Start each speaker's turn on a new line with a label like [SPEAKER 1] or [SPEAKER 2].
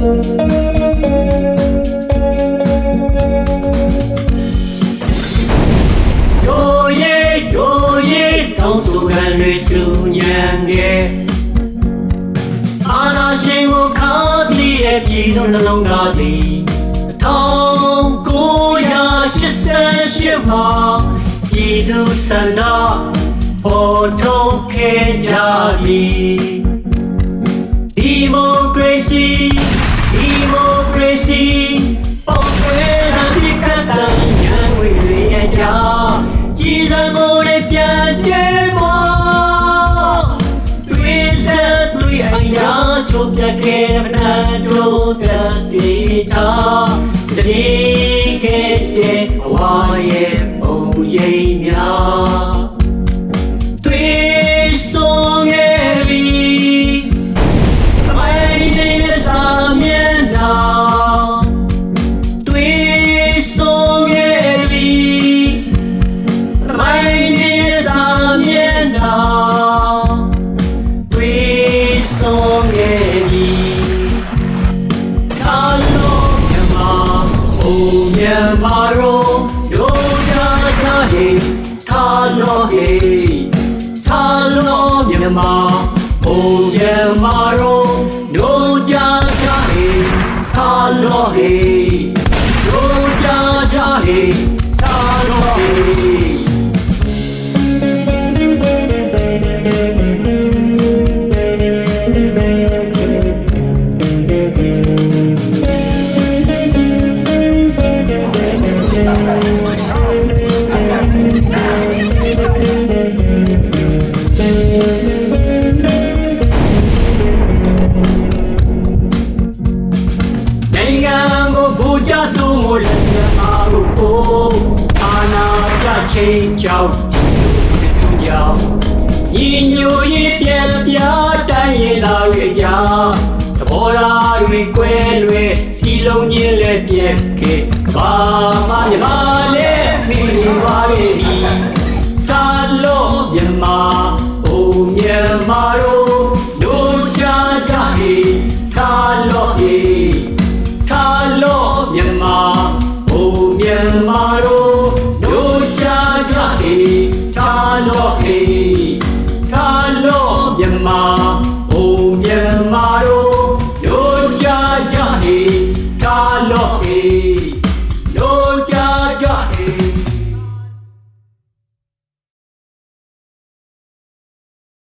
[SPEAKER 1] တောင်းဆိုခံတွေစုညံခဲ့အာနာရှင်ကိုခါသည်ရဲ့ပြည်သူနှလုံးသားသည်1988မှာပြည်သူဆန္ဒပေါ်ထုတ်ခဲ့ကြပြီဒီမိုကရေစီပေါ်ထွန်းလာပြီးကတ္တညံဝေတွေရဲ့ကြားကြည်စံမိုးတွေပြန်ကျဲပေါ်တွေးဆက်တွေအရာချိုးပြခဲ့တဲ့ပန်းတို့တဲ့ဒီထားစတိခဲ့တဲ့အဝါရဲ့ပုံရိပ်များတွေးဆုံးခဲ့ပြီအမိုင်းရဲ့စာမျက်နှာတွေးဆုံးခဲ့ပြီအမိုင်းရဲ့စာမျက်နှာတွေးဆုံးခဲ့ပြီထားလို့မြန်မာတို့တို့ကြကြဟေးထားလို့ဟေးထားလို့မြန်မာမြန်မာတို့တို့ကြကြဟေးထားလို့ဟေးတို့ကြကြဟေးထားလို့ဟေးဆုံးမလဲအားကိုအာနာပြချင်းကြောင့်ဒီစုကြောင့်ညီညွတ်ရေးပြန်ပြတိုင်းရလာရဲ့ကြာသဘောထားတွေကွဲလွဲစီလုံးချင်းလည်းပြက်ခဲ့ကဘာမှမြမ